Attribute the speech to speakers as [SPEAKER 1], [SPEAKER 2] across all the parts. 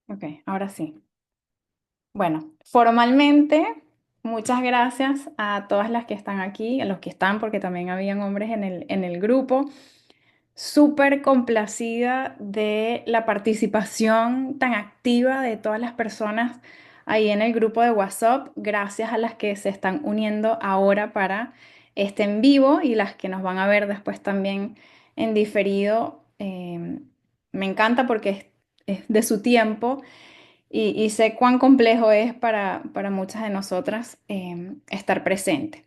[SPEAKER 1] Ok, ahora sí. Bueno, formalmente, muchas gracias a todas las que están aquí, a los que están, porque también habían hombres en el grupo. Súper complacida de la participación tan activa de todas las personas ahí en el grupo de WhatsApp. Gracias a las que se están uniendo ahora para este en vivo y las que nos van a ver después también en diferido. Me encanta porque es de su tiempo y sé cuán complejo es para muchas de nosotras estar presente.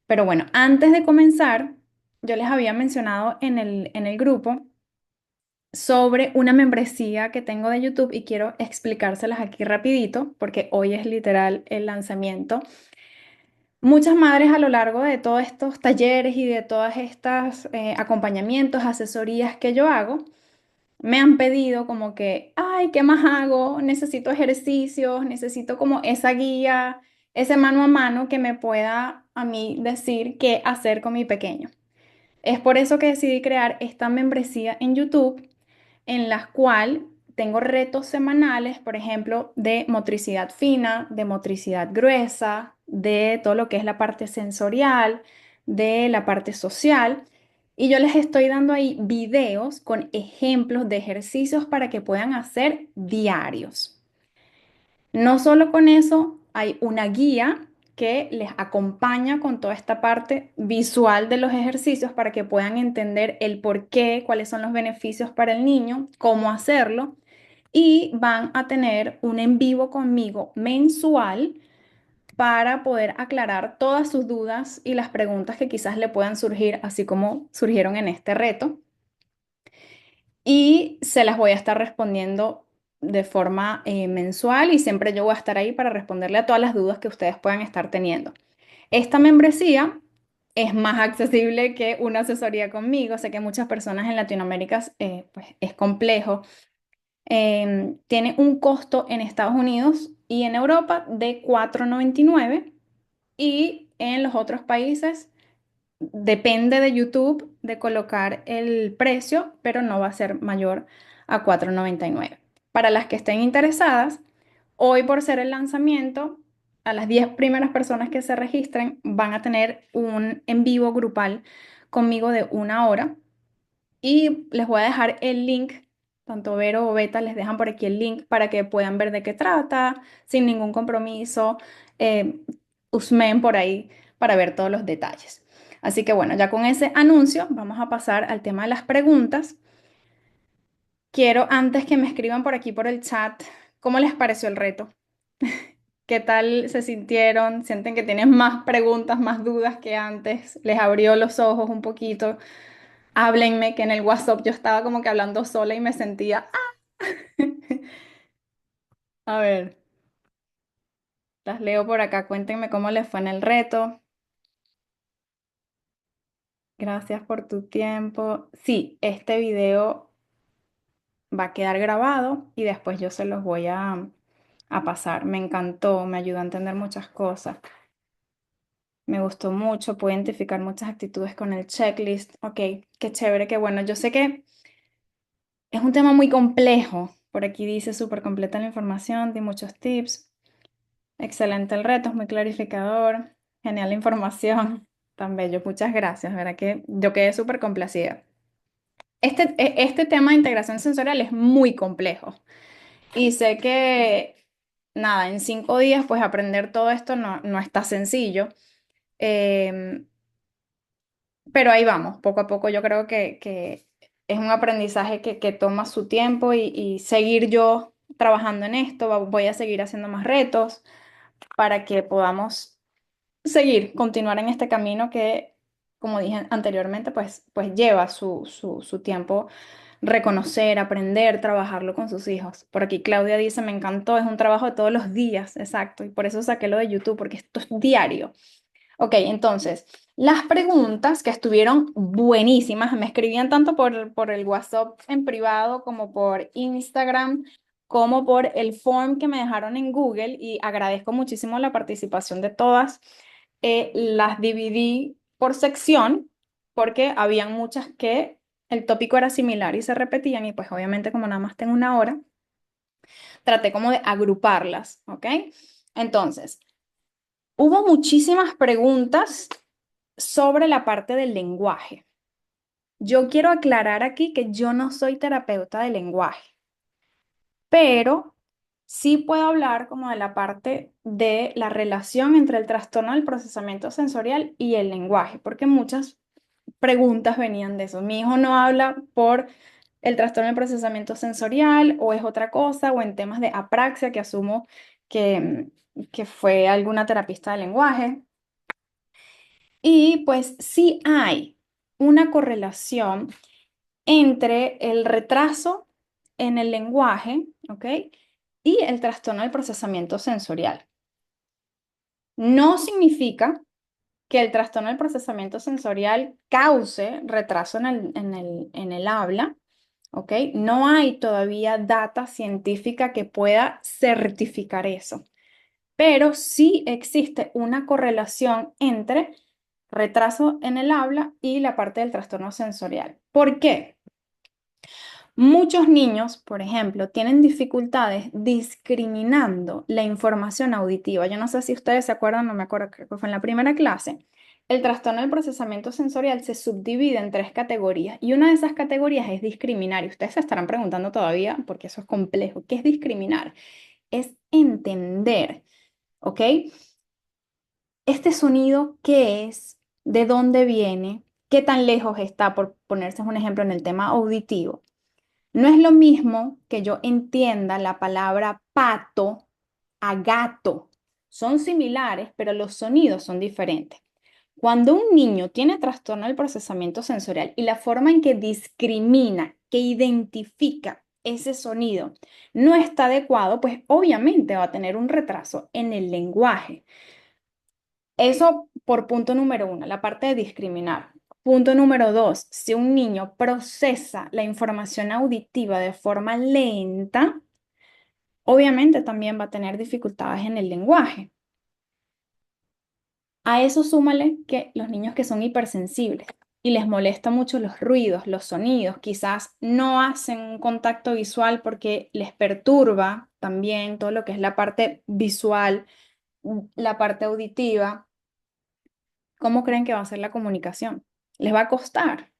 [SPEAKER 1] Pero bueno, antes de comenzar, yo les había mencionado en el grupo sobre una membresía que tengo de YouTube y quiero explicárselas aquí rapidito porque hoy es literal el lanzamiento. Muchas madres a lo largo de todos estos talleres y de todas estas acompañamientos, asesorías que yo hago, me han pedido como que, ay, ¿qué más hago? Necesito ejercicios, necesito como esa guía, ese mano a mano que me pueda a mí decir qué hacer con mi pequeño. Es por eso que decidí crear esta membresía en YouTube en la cual tengo retos semanales, por ejemplo, de motricidad fina, de motricidad gruesa, de todo lo que es la parte sensorial, de la parte social. Y yo les estoy dando ahí videos con ejemplos de ejercicios para que puedan hacer diarios. No solo con eso, hay una guía que les acompaña con toda esta parte visual de los ejercicios para que puedan entender el por qué, cuáles son los beneficios para el niño, cómo hacerlo. Y van a tener un en vivo conmigo mensual para poder aclarar todas sus dudas y las preguntas que quizás le puedan surgir, así como surgieron en este reto y se las voy a estar respondiendo de forma mensual y siempre yo voy a estar ahí para responderle a todas las dudas que ustedes puedan estar teniendo. Esta membresía es más accesible que una asesoría conmigo. Sé que muchas personas en Latinoamérica pues es complejo. Tiene un costo en Estados Unidos y en Europa de 4,99 y en los otros países depende de YouTube de colocar el precio, pero no va a ser mayor a 4,99. Para las que estén interesadas, hoy por ser el lanzamiento, a las 10 primeras personas que se registren van a tener un en vivo grupal conmigo de 1 hora y les voy a dejar el link, tanto Vero o Beta les dejan por aquí el link para que puedan ver de qué trata, sin ningún compromiso. Eh, Husmen por ahí para ver todos los detalles. Así que bueno, ya con ese anuncio vamos a pasar al tema de las preguntas. Quiero antes que me escriban por aquí por el chat, ¿cómo les pareció el reto? ¿Qué tal se sintieron? ¿Sienten que tienen más preguntas, más dudas que antes? ¿Les abrió los ojos un poquito? Háblenme, que en el WhatsApp yo estaba como que hablando sola y me sentía, A ver, las leo por acá. Cuéntenme cómo les fue en el reto. Gracias por tu tiempo. Sí, este video va a quedar grabado y después yo se los voy a pasar. Me encantó, me ayudó a entender muchas cosas. Me gustó mucho, pude identificar muchas actitudes con el checklist. Ok, qué chévere, qué bueno. Yo sé que es un tema muy complejo. Por aquí dice súper completa la información, di muchos tips. Excelente el reto, es muy clarificador. Genial la información. Tan bello, muchas gracias. Verá que yo quedé súper complacida. Este tema de integración sensorial es muy complejo y sé que, nada, en 5 días pues aprender todo esto no está sencillo. Em, pero ahí vamos, poco a poco yo creo que es un aprendizaje que toma su tiempo y seguir yo trabajando en esto, voy a seguir haciendo más retos para que podamos seguir, continuar en este camino que, como dije anteriormente, pues lleva su tiempo reconocer, aprender, trabajarlo con sus hijos. Por aquí Claudia dice, me encantó, es un trabajo de todos los días, exacto, y por eso saqué lo de YouTube, porque esto es diario. Ok, entonces, las preguntas que estuvieron buenísimas, me escribían tanto por el WhatsApp en privado como por Instagram, como por el form que me dejaron en Google y agradezco muchísimo la participación de todas. Las dividí por sección porque habían muchas que el tópico era similar y se repetían y pues obviamente como nada más tengo 1 hora, Traté como de agruparlas, ¿ok? Entonces, hubo muchísimas preguntas sobre la parte del lenguaje. Yo quiero aclarar aquí que yo no soy terapeuta de lenguaje, pero sí puedo hablar como de la parte de la relación entre el trastorno del procesamiento sensorial y el lenguaje, porque muchas preguntas venían de eso. Mi hijo no habla por el trastorno del procesamiento sensorial o es otra cosa, o en temas de apraxia, que asumo que fue alguna terapista de lenguaje. Y pues sí hay una correlación entre el retraso en el lenguaje, ¿ok? Y el trastorno del procesamiento sensorial. No significa que el trastorno del procesamiento sensorial cause retraso en el habla, ¿ok? No hay todavía data científica que pueda certificar eso, pero sí existe una correlación entre retraso en el habla y la parte del trastorno sensorial. ¿Por qué? Muchos niños, por ejemplo, tienen dificultades discriminando la información auditiva. Yo no sé si ustedes se acuerdan, no me acuerdo, creo que fue en la primera clase. El trastorno del procesamiento sensorial se subdivide en tres categorías y una de esas categorías es discriminar. Y ustedes se estarán preguntando todavía, porque eso es complejo, ¿qué es discriminar? Es entender, ¿ok? Este sonido, ¿qué es? ¿De dónde viene? ¿Qué tan lejos está? Por ponerse un ejemplo en el tema auditivo. No es lo mismo que yo entienda la palabra pato a gato. Son similares, pero los sonidos son diferentes. Cuando un niño tiene trastorno del procesamiento sensorial y la forma en que discrimina, que identifica ese sonido no está adecuado, pues obviamente va a tener un retraso en el lenguaje. Eso por punto número uno, la parte de discriminar. Punto número dos, si un niño procesa la información auditiva de forma lenta, obviamente también va a tener dificultades en el lenguaje. A eso súmale que los niños que son hipersensibles y les molesta mucho los ruidos, los sonidos, quizás no hacen un contacto visual porque les perturba también todo lo que es la parte visual, la parte auditiva. ¿Cómo creen que va a ser la comunicación? Les va a costar.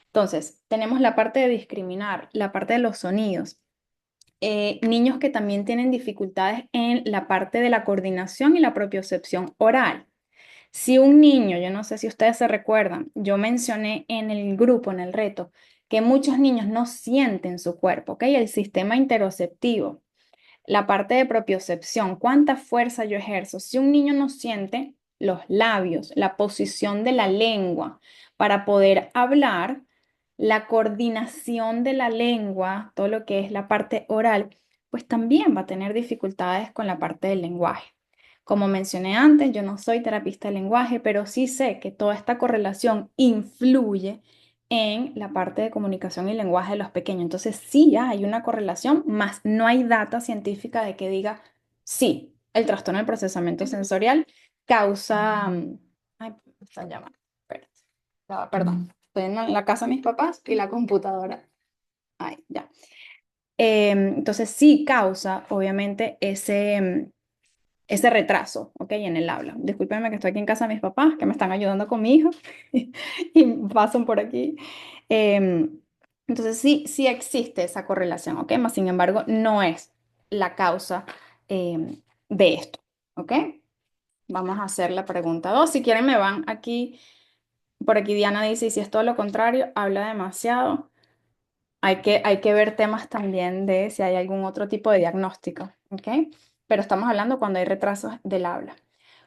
[SPEAKER 1] Entonces, tenemos la parte de discriminar, la parte de los sonidos. Niños que también tienen dificultades en la parte de la coordinación y la propiocepción oral. Si un niño, yo no sé si ustedes se recuerdan, yo mencioné en el grupo, en el reto, que muchos niños no sienten su cuerpo, ¿ok? El sistema interoceptivo, la parte de propiocepción, cuánta fuerza yo ejerzo. Si un niño no siente los labios, la posición de la lengua para poder hablar, la coordinación de la lengua, todo lo que es la parte oral, pues también va a tener dificultades con la parte del lenguaje. Como mencioné antes, yo no soy terapista de lenguaje, pero sí sé que toda esta correlación influye en la parte de comunicación y lenguaje de los pequeños. Entonces, sí ya hay una correlación, más no hay data científica de que diga, sí, el trastorno del procesamiento sensorial causa... ay, me están llamando. Espérate. Perdón, estoy en la casa de mis papás y la computadora. Ay, ya. Entonces, sí causa, obviamente, ese retraso, ¿ok? En el habla. Discúlpenme que estoy aquí en casa de mis papás, que me están ayudando con mi hijo y pasan por aquí. Em, entonces sí existe esa correlación, ¿ok? Más sin embargo, no es la causa de esto, ¿ok? Vamos a hacer la pregunta 2. Si quieren me van aquí, por aquí Diana dice, y si es todo lo contrario, habla demasiado. Hay que ver temas también de si hay algún otro tipo de diagnóstico, ¿ok? Pero estamos hablando cuando hay retrasos del habla.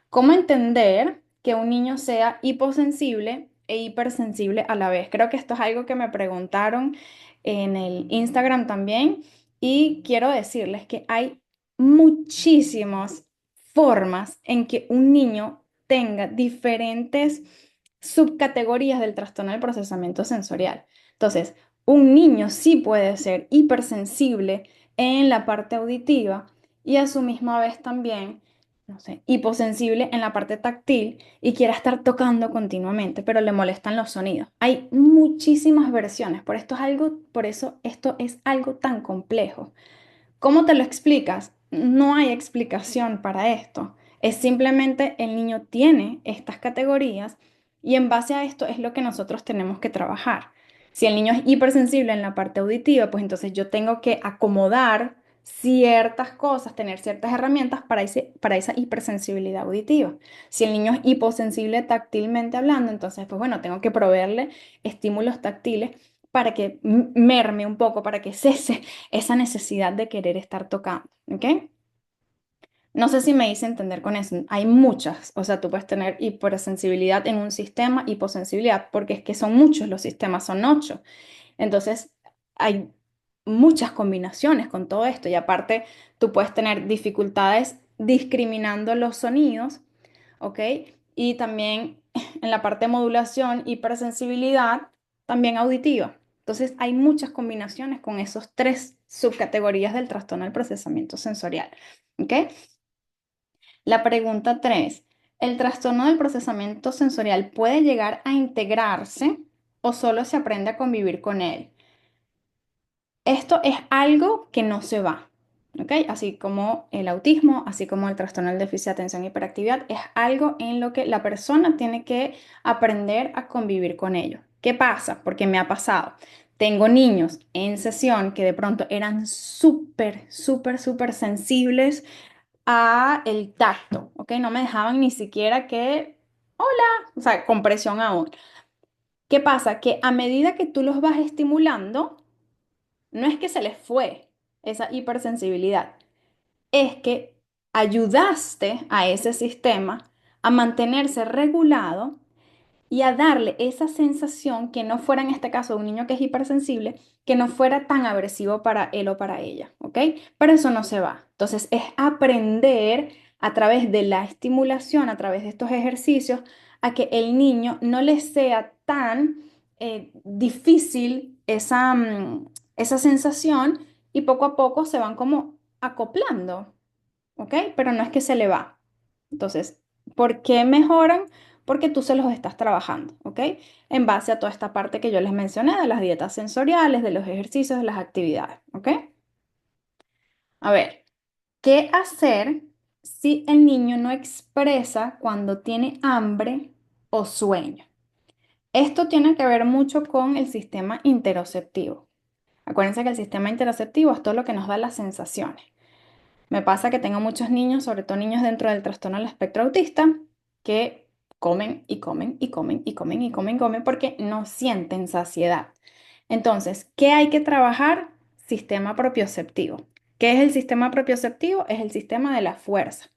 [SPEAKER 1] ¿Cómo entender que un niño sea hiposensible e hipersensible a la vez? Creo que esto es algo que me preguntaron en el Instagram también y quiero decirles que hay muchísimas formas en que un niño tenga diferentes subcategorías del trastorno del procesamiento sensorial. Entonces, un niño sí puede ser hipersensible en la parte auditiva y a su misma vez también, no sé, hiposensible en la parte táctil y quiera estar tocando continuamente, pero le molestan los sonidos. Hay muchísimas versiones, por eso esto es algo tan complejo, ¿Cómo te lo explicas? No hay explicación para esto. Es simplemente el niño tiene estas categorías y en base a esto es lo que nosotros tenemos que trabajar. Si el niño es hipersensible en la parte auditiva, pues entonces yo tengo que acomodar ciertas cosas, tener ciertas herramientas para esa hipersensibilidad auditiva. Si el niño es hiposensible táctilmente hablando, entonces, pues bueno, tengo que proveerle estímulos táctiles para que merme un poco, para que cese esa necesidad de querer estar tocando, ¿ok? No sé si me hice entender con eso. Hay muchas, o sea, tú puedes tener hipersensibilidad en un sistema, hiposensibilidad, porque es que son muchos, los sistemas son 8. Entonces, hay muchas combinaciones con todo esto y aparte, tú puedes tener dificultades discriminando los sonidos, ¿ok? Y también en la parte de modulación, hipersensibilidad, también auditiva. Entonces, hay muchas combinaciones con esos tres subcategorías del trastorno del procesamiento sensorial, ¿ok? La pregunta 3: ¿el trastorno del procesamiento sensorial puede llegar a integrarse o solo se aprende a convivir con él? Esto es algo que no se va, ¿ok? Así como el autismo, así como el trastorno del déficit de atención y hiperactividad, es algo en lo que la persona tiene que aprender a convivir con ello. ¿Qué pasa? Porque me ha pasado. Tengo niños en sesión que de pronto eran súper, súper, súper sensibles a el tacto, ¿ok? No me dejaban ni siquiera que, o sea, con presión aún. ¿Qué pasa? Que a medida que tú los vas estimulando, no es que se les fue esa hipersensibilidad, es que ayudaste a ese sistema a mantenerse regulado y a darle esa sensación que no fuera, en este caso, de un niño que es hipersensible, que no fuera tan agresivo para él o para ella, ¿ok? Pero eso no se va. Entonces, es aprender a través de la estimulación, a través de estos ejercicios, a que el niño no le sea tan difícil esa sensación y poco a poco se van como acoplando, ¿ok? Pero no es que se le va. Entonces, ¿por qué mejoran? Porque tú se los estás trabajando, ¿ok? En base a toda esta parte que yo les mencioné de las dietas sensoriales, de los ejercicios, de las actividades, ¿ok? A ver, ¿qué hacer si el niño no expresa cuando tiene hambre o sueño? Esto tiene que ver mucho con el sistema interoceptivo. Acuérdense que el sistema interoceptivo es todo lo que nos da las sensaciones. Me pasa que tengo muchos niños, sobre todo niños dentro del trastorno del espectro autista, que comen y comen y comen y comen y comen y comen porque no sienten saciedad. Entonces, ¿qué hay que trabajar? Sistema propioceptivo. ¿Qué es el sistema propioceptivo? Es el sistema de la fuerza.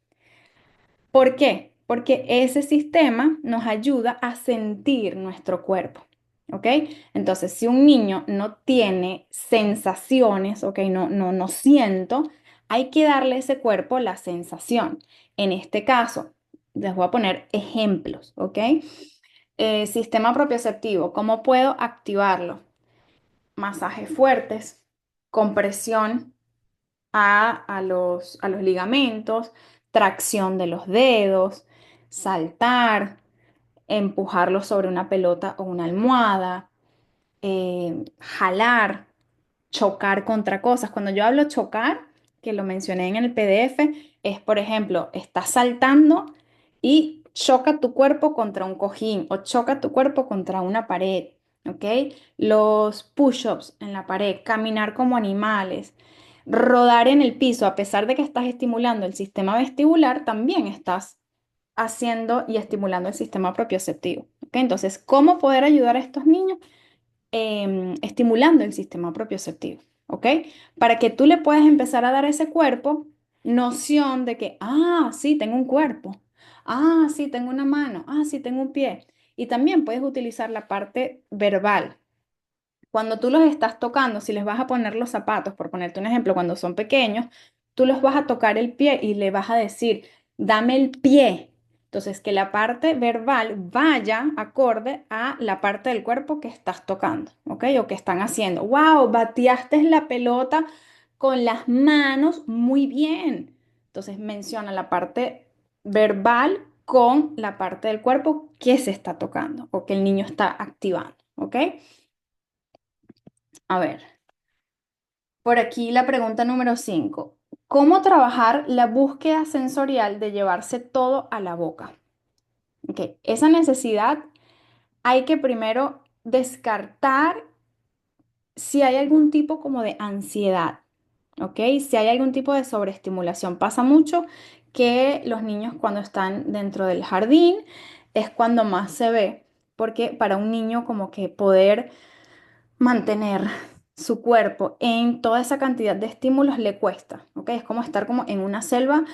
[SPEAKER 1] ¿Por qué? Porque ese sistema nos ayuda a sentir nuestro cuerpo, ¿ok? Entonces, si un niño no tiene sensaciones, ¿ok? No siento, hay que darle a ese cuerpo la sensación. En este caso, les voy a poner ejemplos, ¿ok? Sistema propioceptivo, ¿cómo puedo activarlo? Masajes fuertes, compresión a los ligamentos, tracción de los dedos, saltar, empujarlos sobre una pelota o una almohada, jalar, chocar contra cosas. Cuando yo hablo chocar, que lo mencioné en el PDF, es, por ejemplo, estás saltando y choca tu cuerpo contra un cojín o choca tu cuerpo contra una pared, ¿ok? Los push-ups en la pared, caminar como animales, rodar en el piso, a pesar de que estás estimulando el sistema vestibular, también estás haciendo y estimulando el sistema propioceptivo, ¿ok? Entonces, ¿cómo poder ayudar a estos niños? Estimulando el sistema propioceptivo, ¿ok? Para que tú le puedas empezar a dar a ese cuerpo noción de que, sí, tengo un cuerpo, sí, tengo una mano, sí, tengo un pie. Y también puedes utilizar la parte verbal. Cuando tú los estás tocando, si les vas a poner los zapatos, por ponerte un ejemplo, cuando son pequeños, tú los vas a tocar el pie y le vas a decir, dame el pie. Entonces, que la parte verbal vaya acorde a la parte del cuerpo que estás tocando, ¿ok? O que están haciendo. ¡Wow! Bateaste la pelota con las manos muy bien. Entonces, menciona la parte verbal con la parte del cuerpo que se está tocando o que el niño está activando, ¿ok? A ver. Por aquí la pregunta número 5. ¿Cómo trabajar la búsqueda sensorial de llevarse todo a la boca? Ok, esa necesidad hay que primero descartar si hay algún tipo como de ansiedad, ¿ok? Si hay algún tipo de sobreestimulación. Pasa mucho que los niños cuando están dentro del jardín es cuando más se ve, porque para un niño como que poder mantener su cuerpo en toda esa cantidad de estímulos le cuesta, ¿ok? Es como estar como en una selva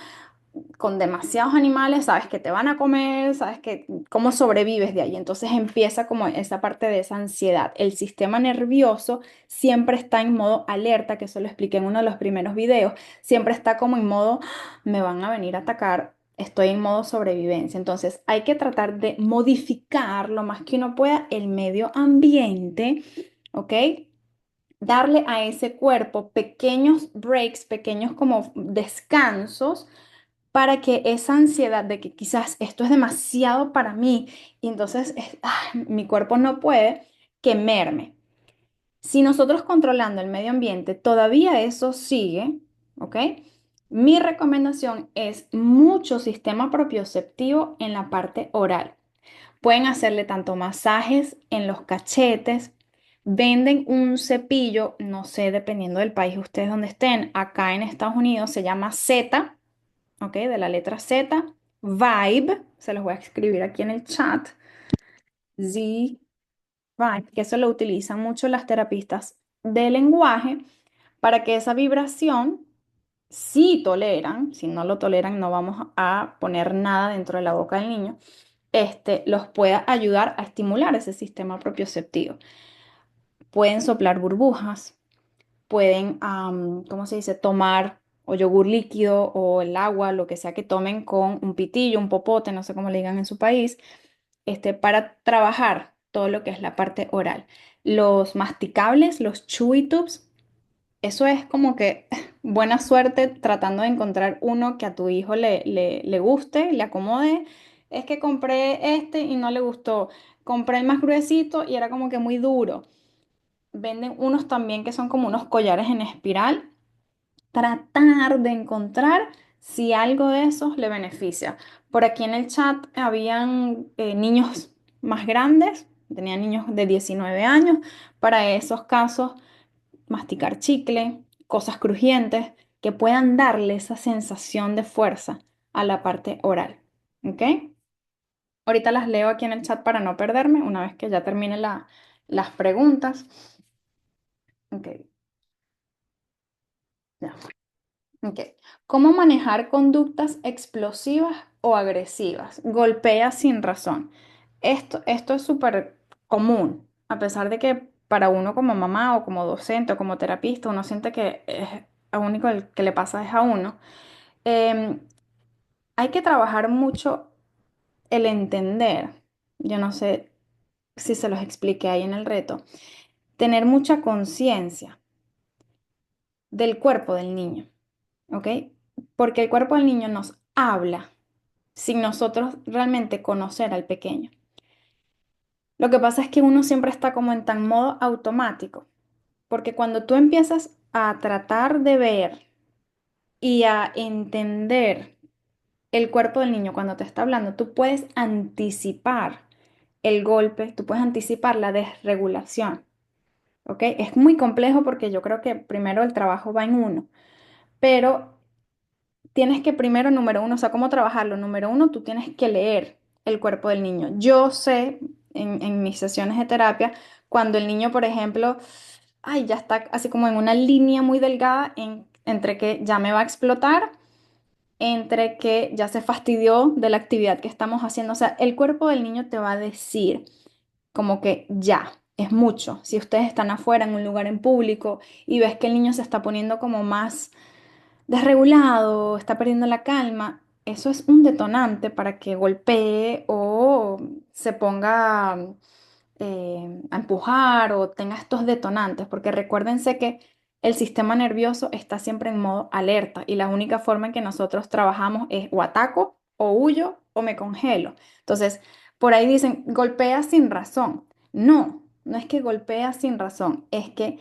[SPEAKER 1] con demasiados animales, sabes que te van a comer, sabes que cómo sobrevives de ahí. Entonces empieza como esa parte de esa ansiedad. El sistema nervioso siempre está en modo alerta, que eso lo expliqué en uno de los primeros videos, siempre está como en modo, "Ah, me van a venir a atacar. Estoy en modo sobrevivencia". Entonces hay que tratar de modificar lo más que uno pueda el medio ambiente, ¿ok? Darle a ese cuerpo pequeños breaks, pequeños como descansos para que esa ansiedad de que quizás esto es demasiado para mí y entonces mi cuerpo no puede, que merme. Si nosotros controlando el medio ambiente todavía eso sigue, ¿ok? Mi recomendación es mucho sistema propioceptivo en la parte oral. Pueden hacerle tanto masajes en los cachetes, venden un cepillo, no sé, dependiendo del país ustedes donde estén, acá en Estados Unidos se llama Z, ¿ok? De la letra Z, Vibe, se los voy a escribir aquí en el chat, Z, Vibe, que eso lo utilizan mucho las terapistas de lenguaje para que esa vibración, si toleran, si no lo toleran, no vamos a poner nada dentro de la boca del niño, los pueda ayudar a estimular ese sistema propioceptivo. Pueden soplar burbujas, pueden, ¿cómo se dice?, tomar o yogur líquido o el agua, lo que sea que tomen con un pitillo, un popote, no sé cómo le digan en su país, para trabajar todo lo que es la parte oral. Los masticables, los chewy tubes, eso es como que buena suerte tratando de encontrar uno que a tu hijo le guste, le acomode. Es que compré este y no le gustó. Compré el más gruesito y era como que muy duro. Venden unos también que son como unos collares en espiral. Tratar de encontrar si algo de esos le beneficia. Por aquí en el chat habían niños más grandes, tenían niños de 19 años. Para esos casos, masticar chicle, cosas crujientes que puedan darle esa sensación de fuerza a la parte oral. ¿Ok? Ahorita las leo aquí en el chat para no perderme, una vez que ya termine las preguntas. Ok, ya. Ok. ¿Cómo manejar conductas explosivas o agresivas? Golpea sin razón. Esto es súper común, a pesar de que para uno como mamá o como docente o como terapista, uno siente que es lo único que le pasa es a uno. Em, Hay que trabajar mucho el entender. Yo no sé si se los expliqué ahí en el reto. Tener mucha conciencia del cuerpo del niño, ¿ok? Porque el cuerpo del niño nos habla sin nosotros realmente conocer al pequeño. Lo que pasa es que uno siempre está como en tan modo automático, porque cuando tú empiezas a tratar de ver y a entender el cuerpo del niño cuando te está hablando, tú puedes anticipar el golpe, tú puedes anticipar la desregulación, ¿ok? Es muy complejo porque yo creo que primero el trabajo va en uno, pero tienes que primero, número uno, o sea, ¿cómo trabajarlo? Número uno, tú tienes que leer el cuerpo del niño. Yo sé en mis sesiones de terapia, cuando el niño, por ejemplo, ay, ya está así como en una línea muy delgada entre que ya me va a explotar, entre que ya se fastidió de la actividad que estamos haciendo. O sea, el cuerpo del niño te va a decir como que ya. Es mucho. Si ustedes están afuera en un lugar en público y ves que el niño se está poniendo como más desregulado, está perdiendo la calma, eso es un detonante para que golpee o se ponga a empujar o tenga estos detonantes, porque recuérdense que el sistema nervioso está siempre en modo alerta y la única forma en que nosotros trabajamos es o ataco o huyo o me congelo. Entonces, por ahí dicen, golpea sin razón. No, no es que golpea sin razón, es que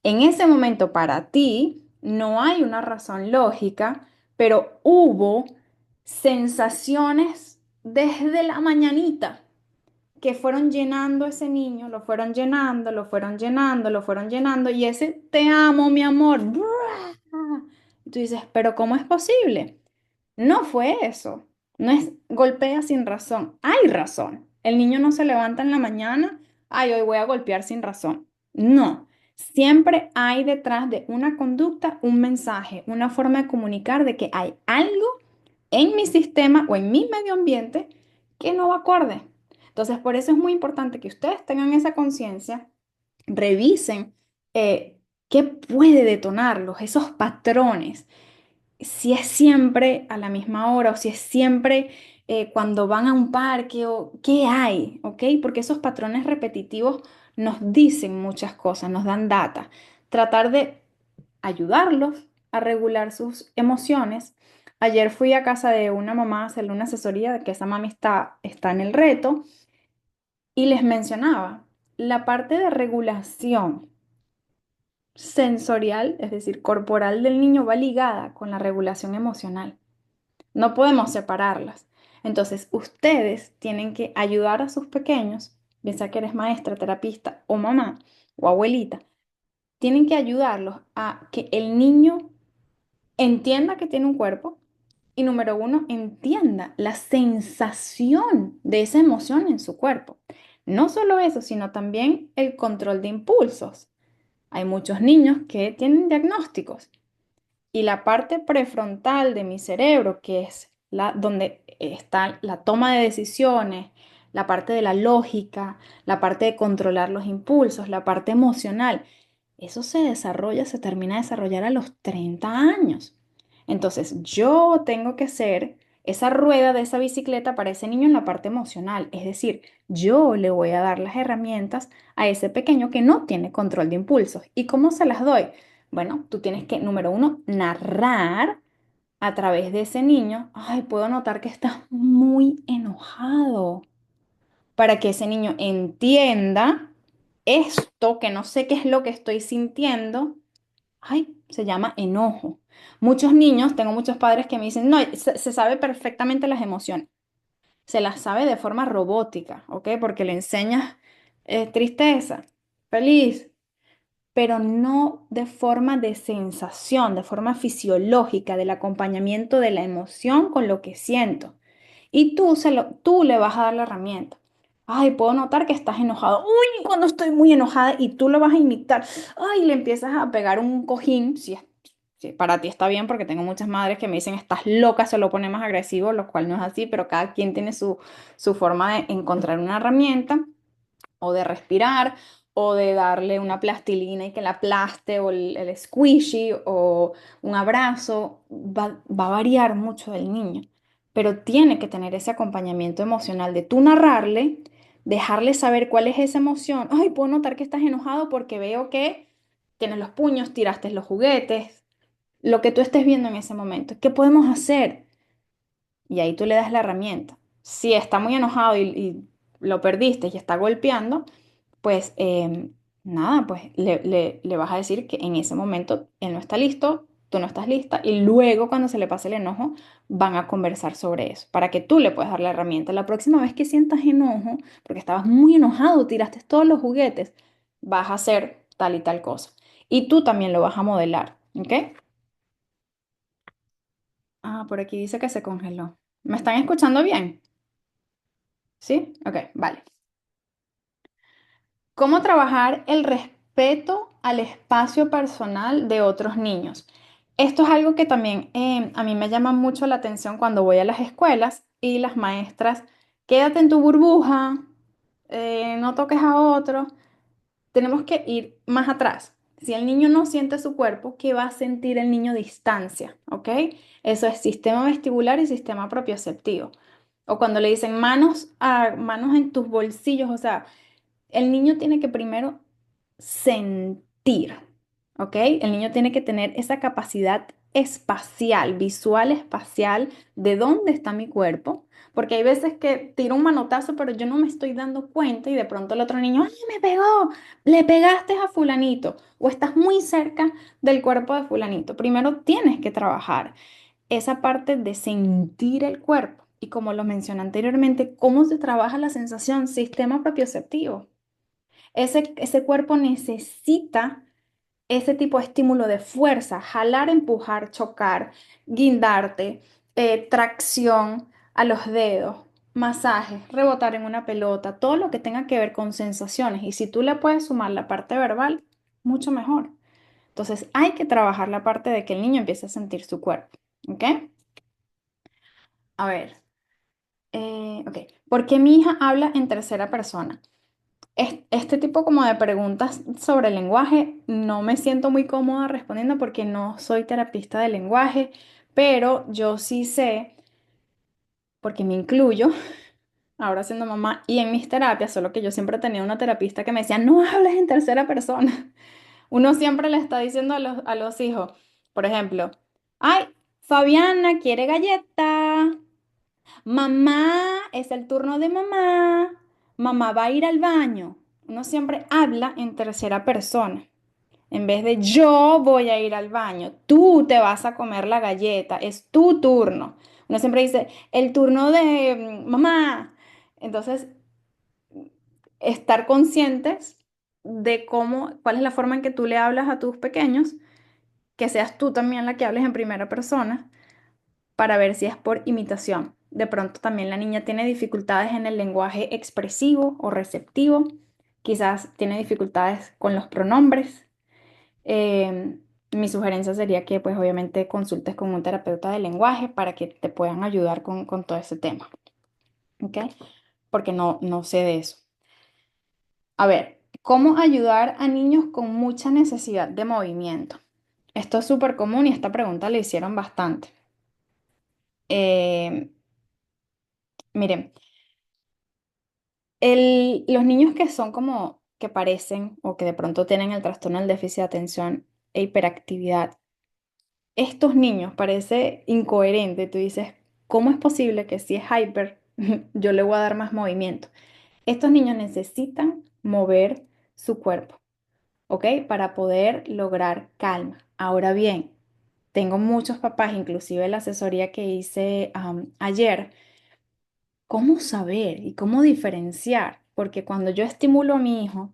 [SPEAKER 1] En ese momento para ti no hay una razón lógica, pero hubo sensaciones desde la mañanita que fueron llenando a ese niño, lo fueron llenando, lo fueron llenando, lo fueron llenando, y ese te amo, mi amor. Y tú dices, pero ¿cómo es posible? No fue eso. No es golpea sin razón. Hay razón. El niño no se levanta en la mañana, ay, hoy voy a golpear sin razón. No. Siempre hay detrás de una conducta un mensaje, una forma de comunicar de que hay algo en mi sistema o en mi medio ambiente que no va acorde. Entonces, por eso es muy importante que ustedes tengan esa conciencia, revisen qué puede detonarlos, esos patrones, si es siempre a la misma hora o si es siempre cuando van a un parque o qué hay, ¿ok? Porque esos patrones repetitivos nos dicen muchas cosas, nos dan data. Tratar de ayudarlos a regular sus emociones. Ayer fui a casa de una mamá a hacerle una asesoría de que esa mami está en el reto y les mencionaba la parte de regulación sensorial, es decir, corporal del niño va ligada con la regulación emocional. No podemos separarlas. Entonces, ustedes tienen que ayudar a sus pequeños, bien sea que eres maestra, terapista o mamá o abuelita, tienen que ayudarlos a que el niño entienda que tiene un cuerpo y número uno, entienda la sensación de esa emoción en su cuerpo. No solo eso, sino también el control de impulsos. Hay muchos niños que tienen diagnósticos y la parte prefrontal de mi cerebro, que es donde está la toma de decisiones, la parte de la lógica, la parte de controlar los impulsos, la parte emocional, eso se desarrolla, se termina de desarrollar a los 30 años. Entonces, yo tengo que ser esa rueda de esa bicicleta para ese niño en la parte emocional. Es decir, yo le voy a dar las herramientas a ese pequeño que no tiene control de impulsos. ¿Y cómo se las doy? Bueno, tú tienes que, número uno, narrar a través de ese niño. Ay, puedo notar que estás muy enojado para que ese niño entienda esto, que no sé qué es lo que estoy sintiendo. Ay, se llama enojo. Muchos niños, tengo muchos padres que me dicen, no, se sabe perfectamente las emociones. Se las sabe de forma robótica, ¿ok? Porque le enseñas tristeza, feliz, pero no de forma de sensación, de forma fisiológica, del acompañamiento de la emoción con lo que siento. Y tú le vas a dar la herramienta. Ay, puedo notar que estás enojado. Uy, cuando estoy muy enojada y tú lo vas a imitar. Ay, le empiezas a pegar un cojín. Si para ti está bien, porque tengo muchas madres que me dicen, estás loca, se lo pone más agresivo, lo cual no es así, pero cada quien tiene su forma de encontrar una herramienta o de respirar, o de darle una plastilina y que la aplaste, o el squishy, o un abrazo, va a variar mucho del niño, pero tiene que tener ese acompañamiento emocional de tú narrarle, dejarle saber cuál es esa emoción. Ay, puedo notar que estás enojado porque veo que tienes los puños, tiraste los juguetes, lo que tú estés viendo en ese momento. ¿Qué podemos hacer? Y ahí tú le das la herramienta. Si está muy enojado y lo perdiste y está golpeando, pues nada, pues le vas a decir que en ese momento él no está listo, tú no estás lista y luego cuando se le pase el enojo van a conversar sobre eso para que tú le puedas dar la herramienta. La próxima vez que sientas enojo, porque estabas muy enojado, tiraste todos los juguetes, vas a hacer tal y tal cosa. Y tú también lo vas a modelar, ¿ok? Ah, por aquí dice que se congeló. ¿Me están escuchando bien? ¿Sí? Ok, vale. ¿Cómo trabajar el respeto al espacio personal de otros niños? Esto es algo que también a mí me llama mucho la atención cuando voy a las escuelas y las maestras, quédate en tu burbuja, no toques a otro. Tenemos que ir más atrás. Si el niño no siente su cuerpo, ¿qué va a sentir el niño? Distancia, ¿ok? Eso es sistema vestibular y sistema propioceptivo. O cuando le dicen manos en tus bolsillos, o sea, el niño tiene que primero sentir, ¿ok? El niño tiene que tener esa capacidad espacial, visual espacial, de dónde está mi cuerpo, porque hay veces que tiro un manotazo, pero yo no me estoy dando cuenta y de pronto el otro niño, ¡ay, me pegó! Le pegaste a fulanito o estás muy cerca del cuerpo de fulanito. Primero tienes que trabajar esa parte de sentir el cuerpo y como lo mencioné anteriormente, cómo se trabaja la sensación, sistema propioceptivo. Ese cuerpo necesita ese tipo de estímulo de fuerza, jalar, empujar, chocar, guindarte, tracción a los dedos, masajes, rebotar en una pelota, todo lo que tenga que ver con sensaciones. Y si tú le puedes sumar la parte verbal, mucho mejor. Entonces hay que trabajar la parte de que el niño empiece a sentir su cuerpo. ¿Ok? A ver, ok. ¿Por qué mi hija habla en tercera persona? Este tipo como de preguntas sobre el lenguaje no me siento muy cómoda respondiendo porque no soy terapista de lenguaje, pero yo sí sé, porque me incluyo, ahora siendo mamá y en mis terapias, solo que yo siempre tenía una terapista que me decía, no hables en tercera persona. Uno siempre le está diciendo a los hijos, por ejemplo, ay, Fabiana quiere galleta. Mamá, es el turno de mamá. Mamá va a ir al baño. Uno siempre habla en tercera persona. En vez de yo voy a ir al baño, tú te vas a comer la galleta, es tu turno. Uno siempre dice, el turno de mamá. Entonces, estar conscientes de cómo, cuál es la forma en que tú le hablas a tus pequeños, que seas tú también la que hables en primera persona para ver si es por imitación. De pronto también la niña tiene dificultades en el lenguaje expresivo o receptivo, quizás tiene dificultades con los pronombres. Eh, Mi sugerencia sería que pues obviamente consultes con un terapeuta de lenguaje para que te puedan ayudar con todo ese tema, ¿ok? Porque no sé de eso. A ver, ¿cómo ayudar a niños con mucha necesidad de movimiento? Esto es súper común y esta pregunta le hicieron bastante. Eh, Miren, los niños que son como que parecen o que de pronto tienen el trastorno del déficit de atención e hiperactividad, estos niños parece incoherente. Tú dices, ¿cómo es posible que si es hyper, yo le voy a dar más movimiento? Estos niños necesitan mover su cuerpo, ¿ok? Para poder lograr calma. Ahora bien, tengo muchos papás, inclusive la asesoría que hice ayer. ¿Cómo saber y cómo diferenciar? Porque cuando yo estimulo a mi hijo,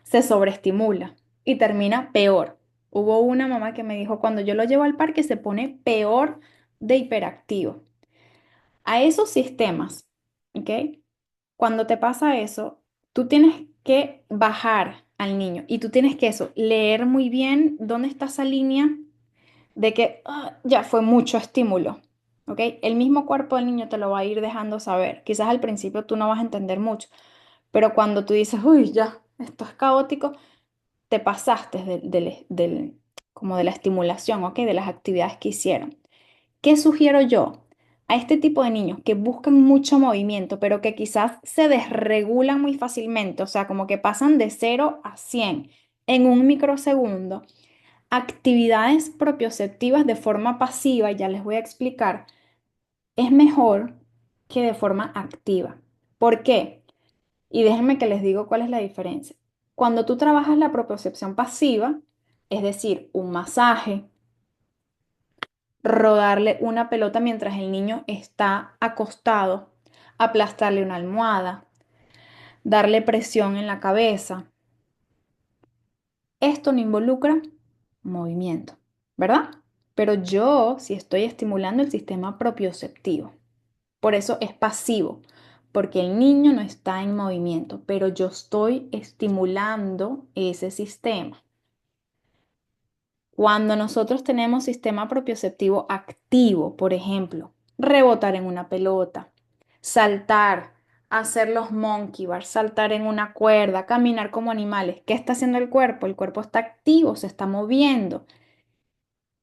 [SPEAKER 1] se sobreestimula y termina peor. Hubo una mamá que me dijo, cuando yo lo llevo al parque se pone peor de hiperactivo. A esos sistemas, ¿ok? Cuando te pasa eso, tú tienes que bajar al niño y tú tienes que eso, leer muy bien dónde está esa línea de que ya fue mucho estímulo, ¿ok? El mismo cuerpo del niño te lo va a ir dejando saber. Quizás al principio tú no vas a entender mucho, pero cuando tú dices, uy, ya, esto es caótico, te pasaste como de la estimulación, ¿ok? De las actividades que hicieron. ¿Qué sugiero yo? A este tipo de niños que buscan mucho movimiento, pero que quizás se desregulan muy fácilmente, o sea, como que pasan de 0 a 100 en un microsegundo, actividades propioceptivas de forma pasiva, ya les voy a explicar, es mejor que de forma activa. ¿Por qué? Y déjenme que les digo cuál es la diferencia. Cuando tú trabajas la propiocepción pasiva, es decir, un masaje, rodarle una pelota mientras el niño está acostado, aplastarle una almohada, darle presión en la cabeza, esto no involucra movimiento, ¿verdad? Pero yo sí estoy estimulando el sistema propioceptivo. Por eso es pasivo, porque el niño no está en movimiento, pero yo estoy estimulando ese sistema. Cuando nosotros tenemos sistema propioceptivo activo, por ejemplo, rebotar en una pelota, saltar, hacer los monkey bars, saltar en una cuerda, caminar como animales, ¿qué está haciendo el cuerpo? El cuerpo está activo, se está moviendo.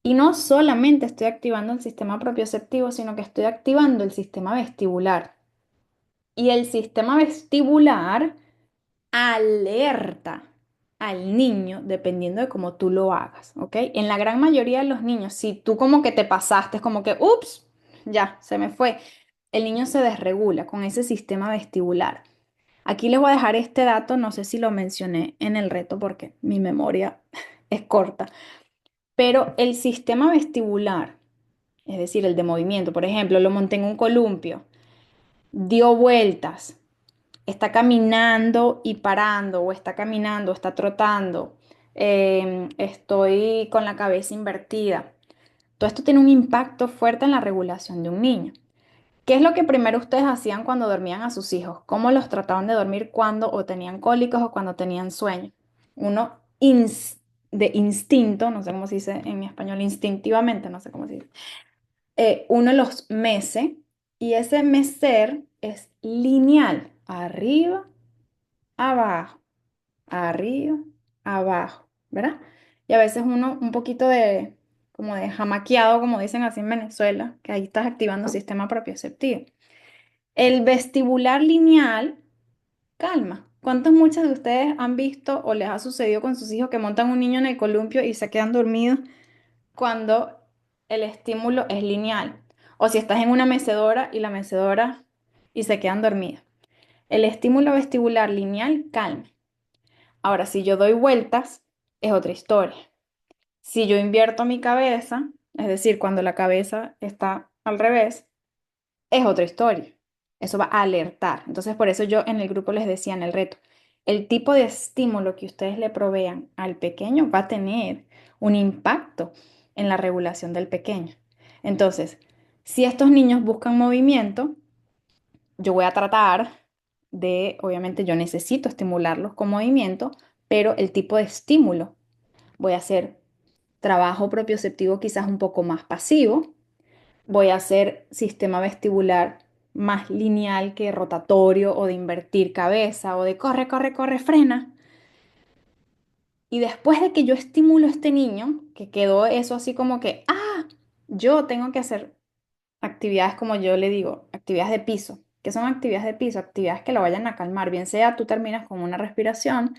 [SPEAKER 1] Y no solamente estoy activando el sistema propioceptivo, sino que estoy activando el sistema vestibular. Y el sistema vestibular alerta. al niño dependiendo de cómo tú lo hagas, ¿ok? En la gran mayoría de los niños, si tú como que te pasaste, como que, ups, ya, se me fue, el niño se desregula con ese sistema vestibular. Aquí les voy a dejar este dato, no sé si lo mencioné en el reto porque mi memoria es corta, pero el sistema vestibular, es decir, el de movimiento, por ejemplo, lo monté en un columpio, dio vueltas, está caminando y parando, o está caminando, está trotando, estoy con la cabeza invertida. Todo esto tiene un impacto fuerte en la regulación de un niño. ¿Qué es lo que primero ustedes hacían cuando dormían a sus hijos? ¿Cómo los trataban de dormir cuando o tenían cólicos o cuando tenían sueño? Uno de instinto, no sé cómo se dice en español, instintivamente, no sé cómo se dice, uno los mece y ese mecer es lineal, arriba, abajo, arriba, abajo, ¿verdad? Y a veces uno un poquito de, como de jamaqueado, como dicen así en Venezuela, que ahí estás activando el sistema propioceptivo. El vestibular lineal calma. ¿Cuántos muchos de ustedes han visto o les ha sucedido con sus hijos que montan un niño en el columpio y se quedan dormidos cuando el estímulo es lineal? O si estás en una mecedora y la mecedora y se quedan dormidos. El estímulo vestibular lineal calma. Ahora, si yo doy vueltas, es otra historia. Si yo invierto mi cabeza, es decir, cuando la cabeza está al revés, es otra historia. Eso va a alertar. Entonces, por eso yo en el grupo les decía en el reto, el tipo de estímulo que ustedes le provean al pequeño va a tener un impacto en la regulación del pequeño. Entonces, si estos niños buscan movimiento, yo voy a tratar de, obviamente yo necesito estimularlos con movimiento, pero el tipo de estímulo, voy a hacer trabajo propioceptivo quizás un poco más pasivo, voy a hacer sistema vestibular más lineal que rotatorio o de invertir cabeza o de corre, corre, corre, frena. Y después de que yo estimulo a este niño, que quedó eso así como que, yo tengo que hacer actividades como yo le digo, actividades de piso. ¿Qué son actividades de piso? Actividades que lo vayan a calmar, bien sea tú terminas con una respiración,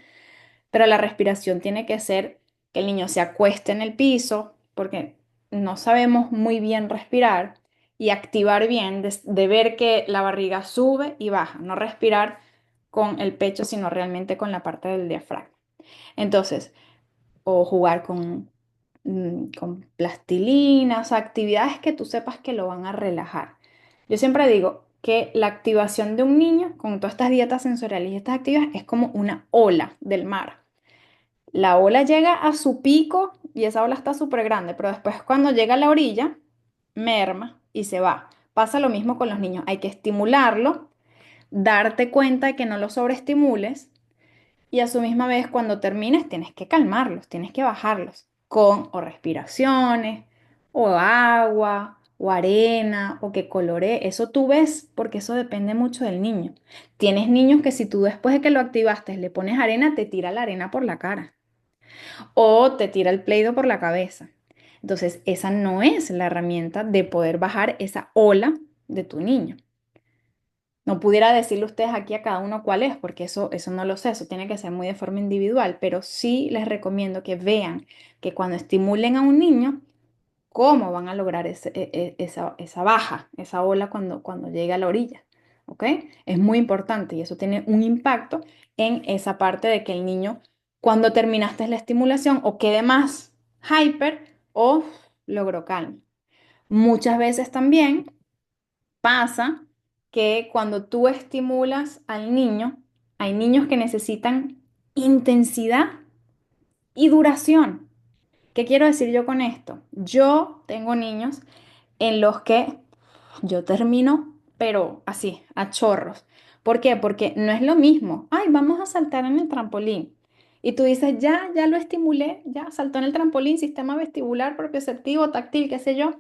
[SPEAKER 1] pero la respiración tiene que ser que el niño se acueste en el piso, porque no sabemos muy bien respirar y activar bien, de ver que la barriga sube y baja, no respirar con el pecho, sino realmente con la parte del diafragma. Entonces, o jugar con plastilinas, actividades que tú sepas que lo van a relajar. Yo siempre digo que la activación de un niño con todas estas dietas sensoriales y estas actividades es como una ola del mar. La ola llega a su pico y esa ola está súper grande, pero después cuando llega a la orilla, merma y se va. Pasa lo mismo con los niños. Hay que estimularlo, darte cuenta de que no lo sobreestimules y a su misma vez cuando termines tienes que calmarlos, tienes que bajarlos con o respiraciones o agua o arena o que coloree. Eso tú ves porque eso depende mucho del niño. Tienes niños que si tú después de que lo activaste le pones arena, te tira la arena por la cara o te tira el pleido por la cabeza. Entonces, esa no es la herramienta de poder bajar esa ola de tu niño. No pudiera decirle ustedes aquí a cada uno cuál es, porque eso no lo sé, eso tiene que ser muy de forma individual, pero sí les recomiendo que vean que cuando estimulen a un niño, cómo van a lograr esa baja, esa ola cuando llegue a la orilla. ¿Ok? Es muy importante y eso tiene un impacto en esa parte de que el niño, cuando terminaste la estimulación, o quede más hyper o logró calma. Muchas veces también pasa que cuando tú estimulas al niño, hay niños que necesitan intensidad y duración. ¿Qué quiero decir yo con esto? Yo tengo niños en los que yo termino, pero así, a chorros. ¿Por qué? Porque no es lo mismo. Ay, vamos a saltar en el trampolín. Y tú dices, ya lo estimulé, ya saltó en el trampolín, sistema vestibular, propioceptivo, táctil, qué sé yo,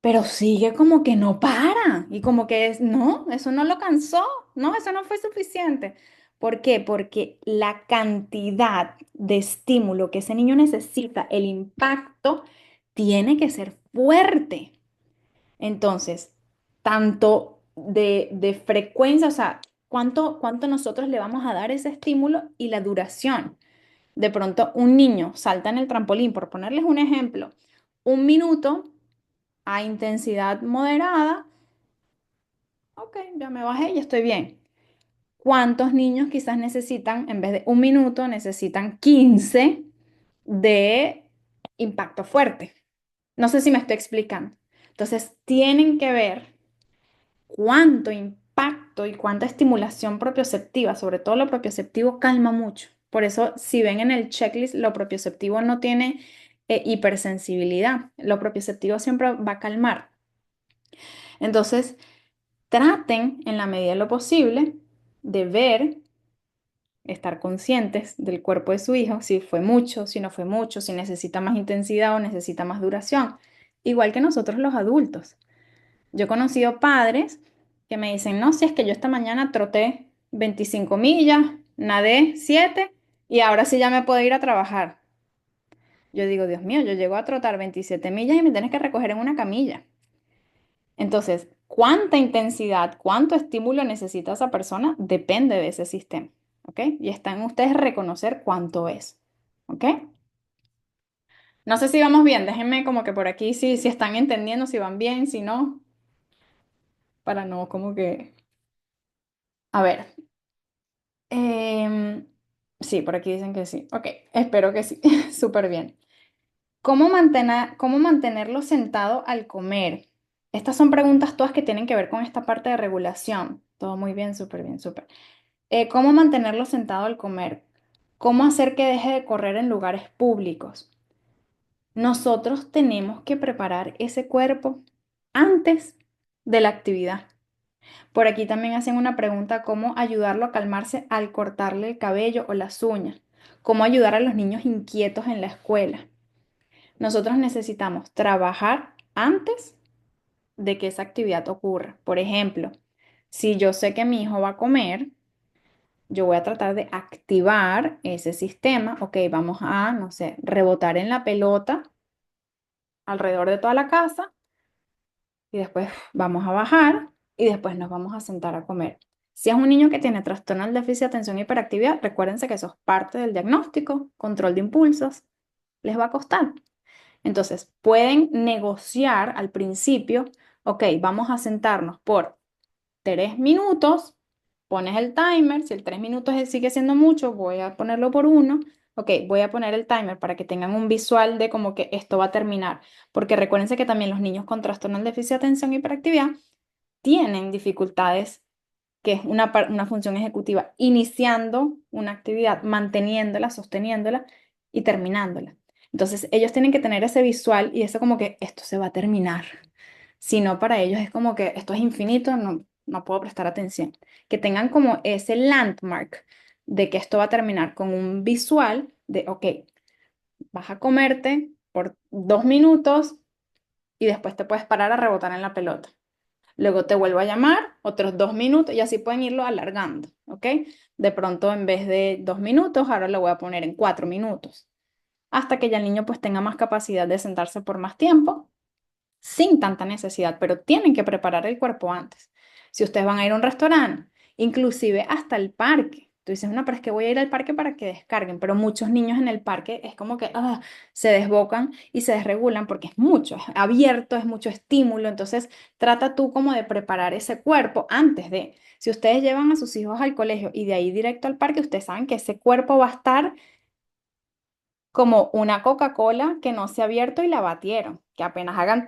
[SPEAKER 1] pero sigue como que no para y como que es, no, eso no lo cansó, no, eso no fue suficiente. ¿Por qué? Porque la cantidad de estímulo que ese niño necesita, el impacto, tiene que ser fuerte. Entonces, tanto de frecuencia, o sea, cuánto nosotros le vamos a dar ese estímulo y la duración. De pronto un niño salta en el trampolín, por ponerles un ejemplo, 1 minuto a intensidad moderada, ok, ya me bajé y estoy bien. ¿Cuántos niños quizás necesitan, en vez de 1 minuto, necesitan 15 de impacto fuerte? No sé si me estoy explicando. Entonces, tienen que ver cuánto impacto y cuánta estimulación propioceptiva, sobre todo lo propioceptivo, calma mucho. Por eso, si ven en el checklist, lo propioceptivo no tiene hipersensibilidad. Lo propioceptivo siempre va a calmar. Entonces, traten en la medida de lo posible de ver, estar conscientes del cuerpo de su hijo, si fue mucho, si no fue mucho, si necesita más intensidad o necesita más duración. Igual que nosotros los adultos. Yo he conocido padres que me dicen, no, si es que yo esta mañana troté 25 millas, nadé 7 y ahora sí ya me puedo ir a trabajar. Yo digo, Dios mío, yo llego a trotar 27 millas y me tienes que recoger en una camilla. Entonces, ¿cuánta intensidad, cuánto estímulo necesita esa persona? Depende de ese sistema, ¿ok? Y está en ustedes reconocer cuánto es, ¿ok? No sé si vamos bien, déjenme como que por aquí si están entendiendo, si van bien, si no, para no como que... A ver, em, sí, por aquí dicen que sí. Ok, espero que sí, súper bien. Cómo mantenerlo sentado al comer? Estas son preguntas todas que tienen que ver con esta parte de regulación. Todo muy bien, súper bien, súper. ¿Cómo mantenerlo sentado al comer? ¿Cómo hacer que deje de correr en lugares públicos? Nosotros tenemos que preparar ese cuerpo antes de la actividad. Por aquí también hacen una pregunta, ¿cómo ayudarlo a calmarse al cortarle el cabello o las uñas? ¿Cómo ayudar a los niños inquietos en la escuela? Nosotros necesitamos trabajar antes de que esa actividad ocurra. Por ejemplo, si yo sé que mi hijo va a comer, yo voy a tratar de activar ese sistema. Ok, vamos a, no sé, rebotar en la pelota alrededor de toda la casa y después vamos a bajar y después nos vamos a sentar a comer. Si es un niño que tiene trastorno del déficit de atención y hiperactividad, recuérdense que eso es parte del diagnóstico, control de impulsos, les va a costar. Entonces, pueden negociar al principio, ok, vamos a sentarnos por 3 minutos, pones el timer, si el 3 minutos sigue siendo mucho, voy a ponerlo por 1. Ok, voy a poner el timer para que tengan un visual de como que esto va a terminar, porque recuérdense que también los niños con trastorno del déficit de atención y hiperactividad tienen dificultades, que es una función ejecutiva, iniciando una actividad, manteniéndola, sosteniéndola y terminándola. Entonces, ellos tienen que tener ese visual y eso como que esto se va a terminar. Si no, para ellos es como que esto es infinito, no puedo prestar atención. Que tengan como ese landmark de que esto va a terminar con un visual de, ok, vas a comerte por 2 minutos y después te puedes parar a rebotar en la pelota. Luego te vuelvo a llamar, otros 2 minutos y así pueden irlo alargando, ¿ok? De pronto en vez de 2 minutos, ahora lo voy a poner en 4 minutos, hasta que ya el niño pues tenga más capacidad de sentarse por más tiempo sin tanta necesidad, pero tienen que preparar el cuerpo antes. Si ustedes van a ir a un restaurante, inclusive hasta el parque, tú dices, no, pero es que voy a ir al parque para que descarguen, pero muchos niños en el parque es como que se desbocan y se desregulan porque es mucho, es abierto, es mucho estímulo, entonces trata tú como de preparar ese cuerpo antes de, si ustedes llevan a sus hijos al colegio y de ahí directo al parque, ustedes saben que ese cuerpo va a estar como una Coca-Cola que no se ha abierto y la batieron, que apenas hagan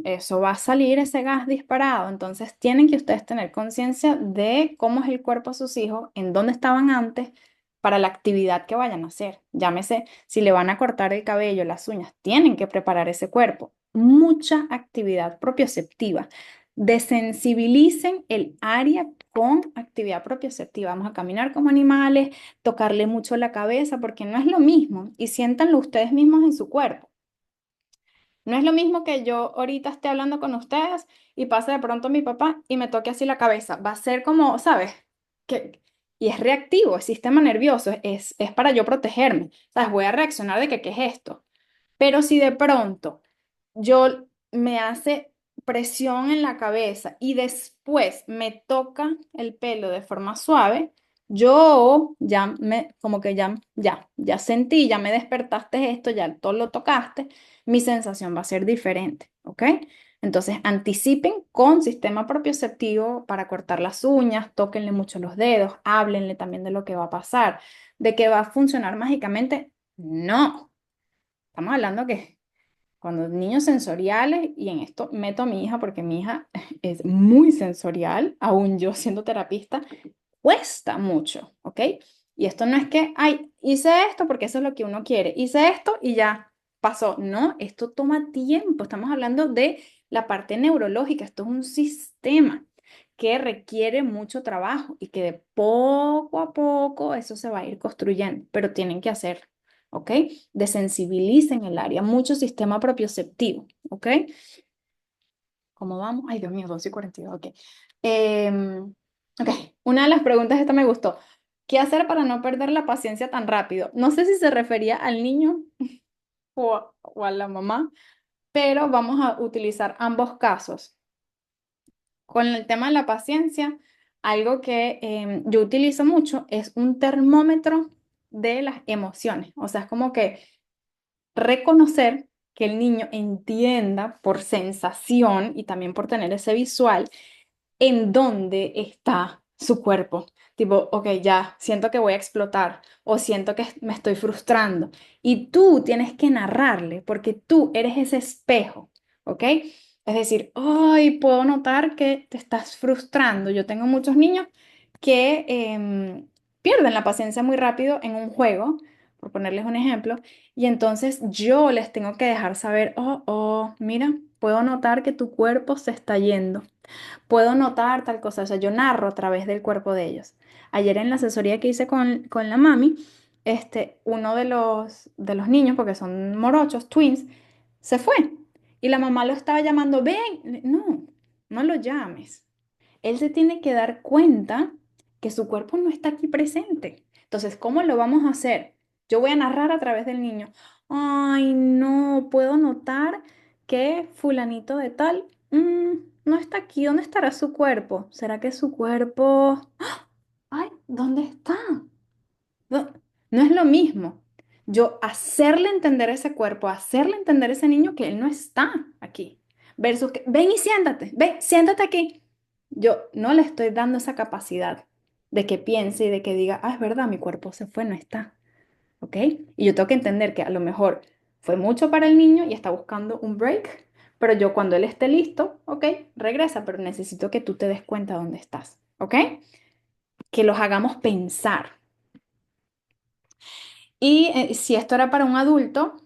[SPEAKER 1] eso va a salir ese gas disparado. Entonces tienen que ustedes tener conciencia de cómo es el cuerpo de sus hijos, en dónde estaban antes para la actividad que vayan a hacer. Llámese, si le van a cortar el cabello, las uñas, tienen que preparar ese cuerpo. Mucha actividad propioceptiva. Desensibilicen el área con actividad propioceptiva. Vamos a caminar como animales, tocarle mucho la cabeza, porque no es lo mismo. Y siéntanlo ustedes mismos en su cuerpo. No es lo mismo que yo ahorita esté hablando con ustedes y pase de pronto mi papá y me toque así la cabeza. Va a ser como, ¿sabes? Que, y es reactivo, el sistema nervioso, es para yo protegerme. ¿Sabes? Voy a reaccionar de que, ¿qué es esto? Pero si de pronto yo me hace presión en la cabeza y después me toca el pelo de forma suave, yo como que ya sentí, ya me despertaste esto, ya todo lo tocaste, mi sensación va a ser diferente, ¿ok? Entonces, anticipen con sistema propioceptivo para cortar las uñas, tóquenle mucho los dedos, háblenle también de lo que va a pasar, de que va a funcionar mágicamente. No, estamos hablando que cuando niños sensoriales, y en esto meto a mi hija porque mi hija es muy sensorial, aún yo siendo terapista, cuesta mucho, ¿ok? Y esto no es que, ay, hice esto porque eso es lo que uno quiere, hice esto y ya pasó. No, esto toma tiempo. Estamos hablando de la parte neurológica. Esto es un sistema que requiere mucho trabajo y que de poco a poco eso se va a ir construyendo, pero tienen que hacer, ¿ok? Desensibilicen el área, mucho sistema propioceptivo, ¿ok? ¿Cómo vamos? Ay, Dios mío, 12:42, ok. Ok, una de las preguntas, esta me gustó. ¿Qué hacer para no perder la paciencia tan rápido? No sé si se refería al niño o a la mamá, pero vamos a utilizar ambos casos. Con el tema de la paciencia, algo que yo utilizo mucho es un termómetro de las emociones. O sea, es como que reconocer que el niño entienda por sensación y también por tener ese visual en dónde está su cuerpo. Tipo, ok, ya siento que voy a explotar o siento que me estoy frustrando. Y tú tienes que narrarle porque tú eres ese espejo, ¿ok? Es decir, ay, puedo notar que te estás frustrando. Yo tengo muchos niños que pierden la paciencia muy rápido en un juego, por ponerles un ejemplo, y entonces yo les tengo que dejar saber, mira, puedo notar que tu cuerpo se está yendo. Puedo notar tal cosa, o sea, yo narro a través del cuerpo de ellos. Ayer en la asesoría que hice con la mami, uno de los niños, porque son morochos, twins, se fue. Y la mamá lo estaba llamando, ven, no, no lo llames. Él se tiene que dar cuenta que su cuerpo no está aquí presente. Entonces, ¿cómo lo vamos a hacer? Yo voy a narrar a través del niño. Ay, no, puedo notar que fulanito de tal no está aquí. ¿Dónde estará su cuerpo? ¿Será que su cuerpo... Ay, ¿dónde está? No, no es lo mismo. Yo hacerle entender a ese cuerpo, hacerle entender a ese niño que él no está aquí. Versus que, ven y siéntate, ven, siéntate aquí. Yo no le estoy dando esa capacidad de que piense y de que diga, es verdad, mi cuerpo se fue, no está. ¿Ok? Y yo tengo que entender que a lo mejor fue mucho para el niño y está buscando un break, pero yo cuando él esté listo, ¿ok? Regresa, pero necesito que tú te des cuenta dónde estás. ¿Ok? Que los hagamos pensar. Y si esto era para un adulto,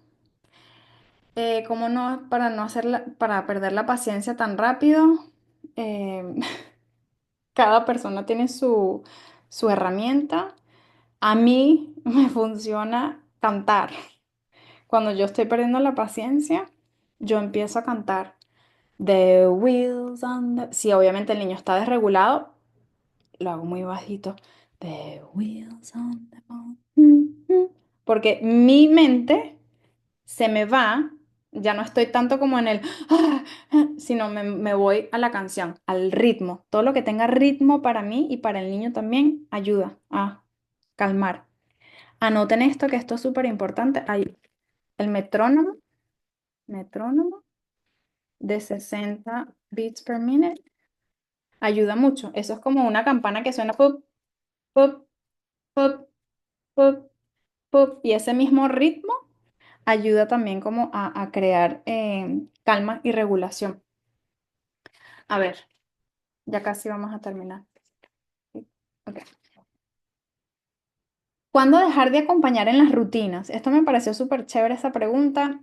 [SPEAKER 1] ¿cómo no, para no hacerla, para perder la paciencia tan rápido? Eh, cada persona tiene su herramienta. A mí me funciona cantar. Cuando yo estoy perdiendo la paciencia, yo empiezo a cantar The Wheels on the... Si obviamente el niño está desregulado, lo hago muy bajito. The Wheels on the bus. Porque mi mente se me va, ya no estoy tanto como en el, sino me voy a la canción, al ritmo. Todo lo que tenga ritmo para mí y para el niño también ayuda a calmar. Anoten esto, que esto es súper importante. Hay el metrónomo de 60 beats per minute. Ayuda mucho. Eso es como una campana que suena pup, pup, pup, pup, pup. Y ese mismo ritmo ayuda también como a crear calma y regulación. A ver, ya casi vamos a terminar. Ok. ¿Cuándo dejar de acompañar en las rutinas? Esto me pareció súper chévere esa pregunta.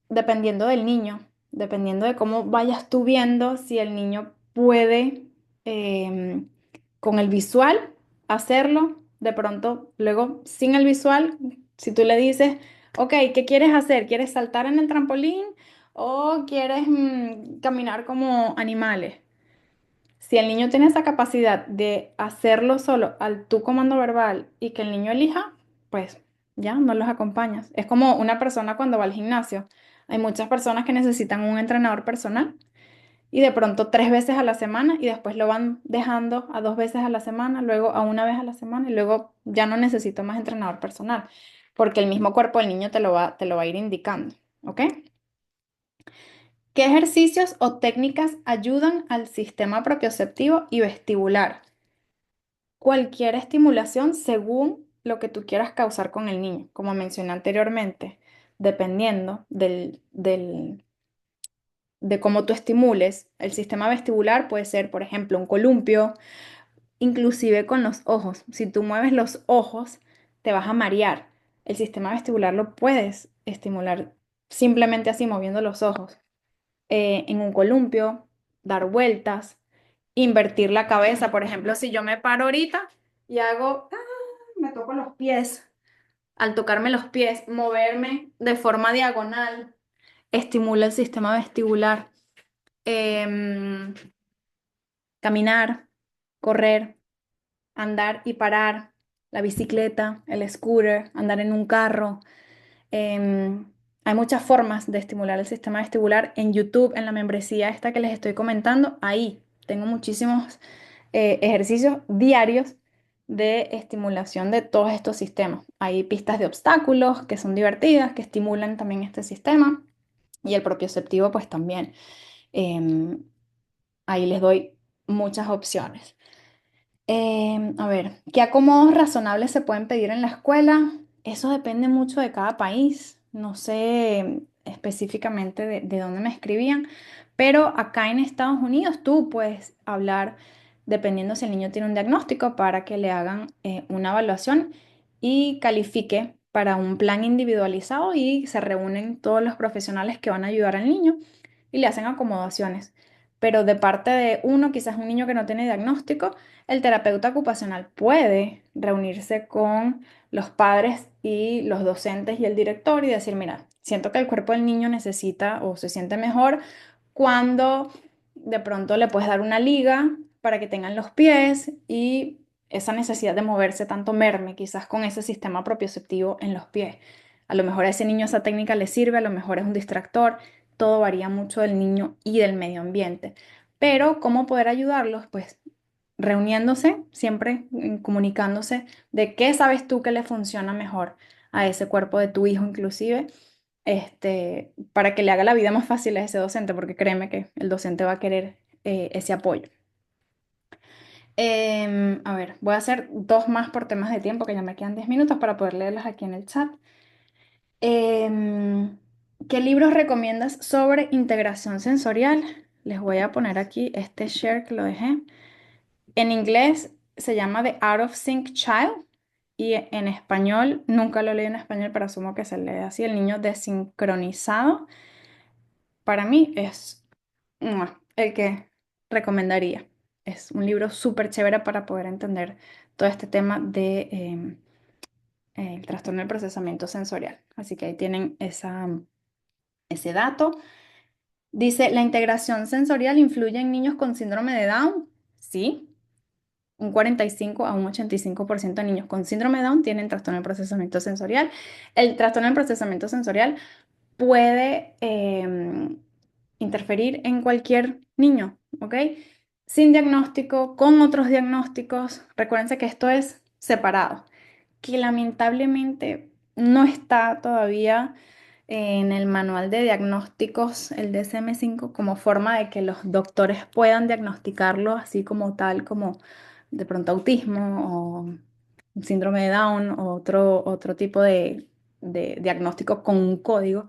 [SPEAKER 1] Dependiendo del niño, dependiendo de cómo vayas tú viendo si el niño puede con el visual hacerlo, de pronto, luego sin el visual, si tú le dices, ok, ¿qué quieres hacer? ¿Quieres saltar en el trampolín o quieres caminar como animales? Si el niño tiene esa capacidad de hacerlo solo al tu comando verbal y que el niño elija, pues ya no los acompañas. Es como una persona cuando va al gimnasio. Hay muchas personas que necesitan un entrenador personal y de pronto 3 veces a la semana y después lo van dejando a 2 veces a la semana, luego a una vez a la semana y luego ya no necesito más entrenador personal, porque el mismo cuerpo del niño te lo va a ir indicando, ¿ok? ¿Qué ejercicios o técnicas ayudan al sistema propioceptivo y vestibular? Cualquier estimulación según lo que tú quieras causar con el niño, como mencioné anteriormente, dependiendo de cómo tú estimules. El sistema vestibular puede ser, por ejemplo, un columpio, inclusive con los ojos. Si tú mueves los ojos, te vas a marear. El sistema vestibular lo puedes estimular simplemente así, moviendo los ojos. En un columpio, dar vueltas, invertir la cabeza. Por ejemplo, si yo me paro ahorita y hago, me toco los pies. Al tocarme los pies, moverme de forma diagonal, estimula el sistema vestibular. Em, Caminar, correr, andar y parar, la bicicleta, el scooter, andar en un carro. Em, Hay muchas formas de estimular el sistema vestibular. En YouTube, en la membresía esta que les estoy comentando, ahí tengo muchísimos ejercicios diarios de estimulación de todos estos sistemas. Hay pistas de obstáculos que son divertidas, que estimulan también este sistema y el propioceptivo pues también. Em, Ahí les doy muchas opciones. A ver, ¿qué acomodos razonables se pueden pedir en la escuela? Eso depende mucho de cada país. No sé específicamente de dónde me escribían, pero acá en Estados Unidos tú puedes hablar, dependiendo si el niño tiene un diagnóstico, para que le hagan una evaluación y califique para un plan individualizado y se reúnen todos los profesionales que van a ayudar al niño y le hacen acomodaciones. Pero de parte de uno, quizás un niño que no tiene diagnóstico, el terapeuta ocupacional puede reunirse con los padres y los docentes y el director y decir, mira, siento que el cuerpo del niño necesita o se siente mejor cuando de pronto le puedes dar una liga para que tengan los pies y esa necesidad de moverse tanto merme, quizás con ese sistema propioceptivo en los pies. A lo mejor a ese niño esa técnica le sirve, a lo mejor es un distractor, todo varía mucho del niño y del medio ambiente. Pero ¿cómo poder ayudarlos? Pues reuniéndose, siempre comunicándose de qué sabes tú que le funciona mejor a ese cuerpo de tu hijo inclusive, para que le haga la vida más fácil a ese docente, porque créeme que el docente va a querer ese apoyo. A ver, voy a hacer dos más por temas de tiempo, que ya me quedan 10 minutos para poder leerlas aquí en el chat. Em, ¿Qué libros recomiendas sobre integración sensorial? Les voy a poner aquí este share que lo dejé. En inglés se llama The Out of Sync Child y en español, nunca lo leí en español, pero asumo que se lee así, El niño desincronizado. Para mí es el que recomendaría. Es un libro súper chévere para poder entender todo este tema de el trastorno del procesamiento sensorial. Así que ahí tienen ese dato. Dice, ¿la integración sensorial influye en niños con síndrome de Down? Sí. Un 45 a un 85% de niños con síndrome de Down tienen trastorno del procesamiento sensorial. El trastorno del procesamiento sensorial puede interferir en cualquier niño, ¿ok? Sin diagnóstico, con otros diagnósticos. Recuérdense que esto es separado, que lamentablemente no está todavía en el manual de diagnósticos, el DSM-5, como forma de que los doctores puedan diagnosticarlo así como tal, como de pronto autismo o síndrome de Down o otro tipo de diagnóstico con un código.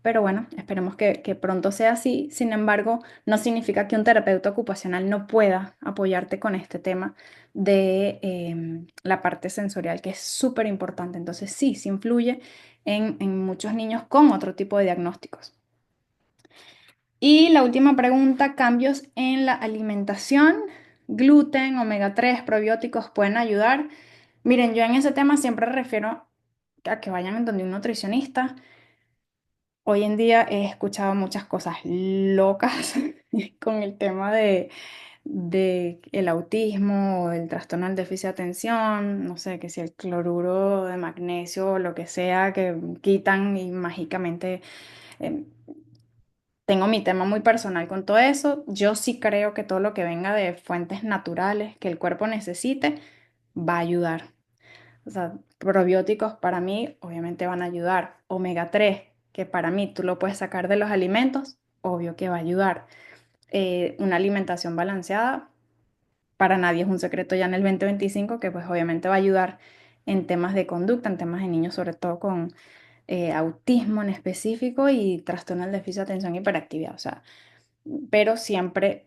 [SPEAKER 1] Pero bueno, esperemos que pronto sea así. Sin embargo, no significa que un terapeuta ocupacional no pueda apoyarte con este tema de la parte sensorial, que es súper importante. Entonces, sí, sí influye en muchos niños con otro tipo de diagnósticos. Y la última pregunta, cambios en la alimentación, gluten, omega 3 probióticos pueden ayudar. Miren, yo en ese tema siempre refiero a que vayan en donde un nutricionista. Hoy en día he escuchado muchas cosas locas con el tema de el autismo o el trastorno del déficit de atención, no sé, que si el cloruro de magnesio o lo que sea que quitan y mágicamente, eh, tengo mi tema muy personal con todo eso. Yo sí creo que todo lo que venga de fuentes naturales que el cuerpo necesite va a ayudar. O sea, probióticos para mí obviamente van a ayudar. Omega 3 que para mí tú lo puedes sacar de los alimentos, obvio que va a ayudar. Una alimentación balanceada, para nadie es un secreto ya en el 2025 que pues obviamente va a ayudar en temas de conducta, en temas de niños, sobre todo con autismo en específico y trastorno del déficit de atención y hiperactividad. O sea, pero siempre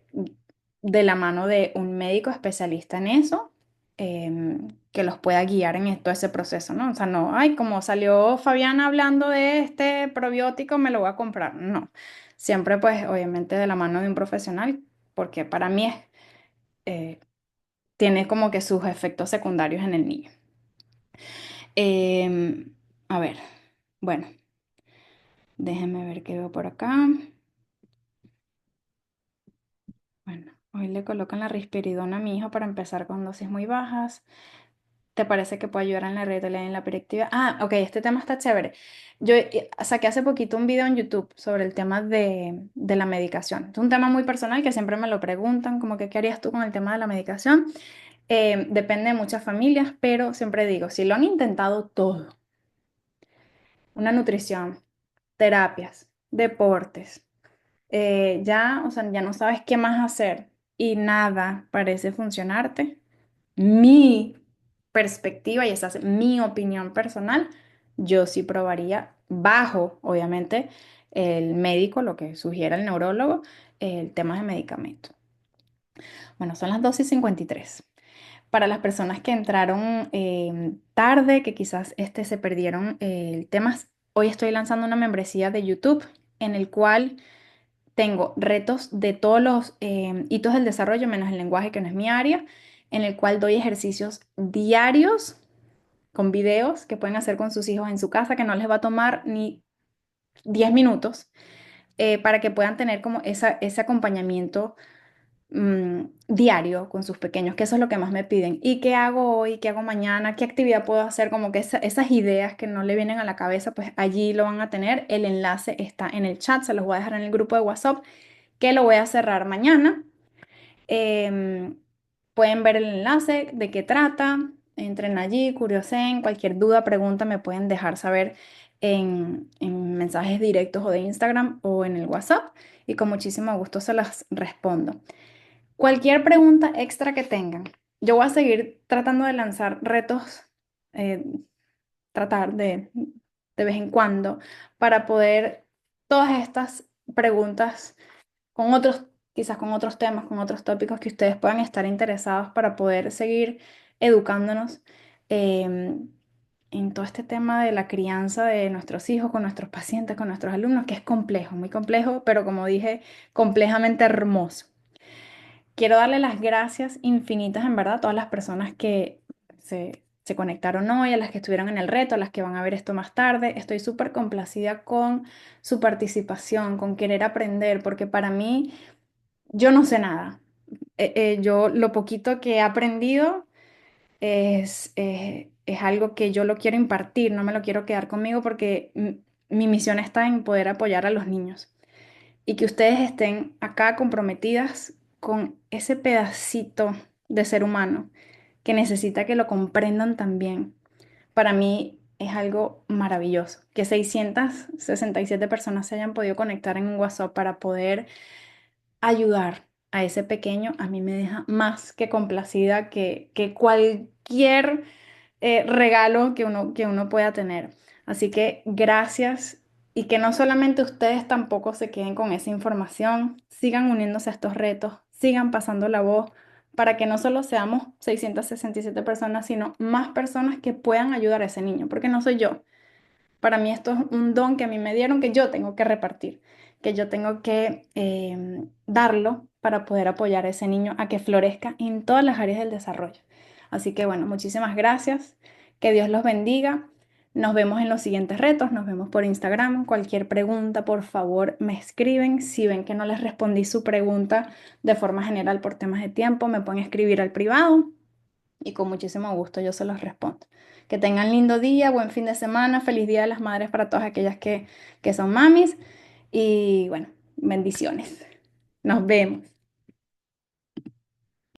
[SPEAKER 1] de la mano de un médico especialista en eso, que los pueda guiar en todo ese proceso, ¿no? O sea, no, ay, como salió Fabiana hablando de este probiótico, me lo voy a comprar. No, siempre pues obviamente de la mano de un profesional, porque para mí eh, tiene como que sus efectos secundarios en el niño. A ver, bueno, déjenme ver qué veo por acá. Bueno, hoy le colocan la risperidona a mi hijo para empezar con dosis muy bajas. ¿Te parece que puede ayudar en la rehabilitación en la perspectiva? Ah, ok, este tema está chévere. Yo saqué hace poquito un video en YouTube sobre el tema de la medicación. Es un tema muy personal que siempre me lo preguntan, como que qué harías tú con el tema de la medicación. Depende de muchas familias, pero siempre digo, si lo han intentado todo, una nutrición, terapias, deportes, ya, o sea, ya no sabes qué más hacer y nada parece funcionarte. Mi perspectiva, y esa es mi opinión personal, yo sí probaría bajo, obviamente, el médico, lo que sugiera el neurólogo, el tema de medicamento. Bueno, son las 2:53. Para las personas que entraron tarde, que quizás se perdieron el tema, hoy estoy lanzando una membresía de YouTube en el cual tengo retos de todos los hitos del desarrollo, menos el lenguaje, que no es mi área, en el cual doy ejercicios diarios con videos que pueden hacer con sus hijos en su casa, que no les va a tomar ni 10 minutos, para que puedan tener como ese acompañamiento diario con sus pequeños, que eso es lo que más me piden. ¿Y qué hago hoy? ¿Qué hago mañana? ¿Qué actividad puedo hacer? Como que esas ideas que no le vienen a la cabeza, pues allí lo van a tener. El enlace está en el chat, se los voy a dejar en el grupo de WhatsApp, que lo voy a cerrar mañana. Em, Pueden ver el enlace, de qué trata, entren allí, curiosen, cualquier duda, pregunta me pueden dejar saber en mensajes directos o de Instagram o en el WhatsApp y con muchísimo gusto se las respondo. Cualquier pregunta extra que tengan, yo voy a seguir tratando de lanzar retos, eh, tratar de vez en cuando para poder todas estas preguntas con otros, quizás con otros temas, con otros tópicos que ustedes puedan estar interesados para poder seguir educándonos em, en todo este tema de la crianza de nuestros hijos, con nuestros pacientes, con nuestros alumnos, que es complejo, muy complejo, pero como dije, complejamente hermoso. Quiero darle las gracias infinitas, en verdad, a todas las personas que se conectaron hoy, a las que estuvieron en el reto, a las que van a ver esto más tarde. Estoy súper complacida con su participación, con querer aprender, porque para mí yo no sé nada. Yo lo poquito que he aprendido es algo que yo lo quiero impartir, no me lo quiero quedar conmigo porque mi misión está en poder apoyar a los niños y que ustedes estén acá comprometidas con ese pedacito de ser humano que necesita que lo comprendan también. Para mí es algo maravilloso que 667 personas se hayan podido conectar en un WhatsApp para poder ayudar a ese pequeño. A mí me deja más que complacida que cualquier regalo que uno pueda tener. Así que gracias y que no solamente ustedes tampoco se queden con esa información, sigan uniéndose a estos retos, sigan pasando la voz para que no solo seamos 667 personas, sino más personas que puedan ayudar a ese niño, porque no soy yo. Para mí esto es un don que a mí me dieron que yo tengo que repartir, que yo tengo que darlo para poder apoyar a ese niño a que florezca en todas las áreas del desarrollo. Así que bueno, muchísimas gracias, que Dios los bendiga. Nos vemos en los siguientes retos, nos vemos por Instagram. Cualquier pregunta, por favor, me escriben. Si ven que no les respondí su pregunta de forma general por temas de tiempo, me pueden escribir al privado y con muchísimo gusto yo se los respondo. Que tengan lindo día, buen fin de semana, feliz Día de las Madres para todas aquellas que son mamis y bueno, Bendiciones. Nos vemos.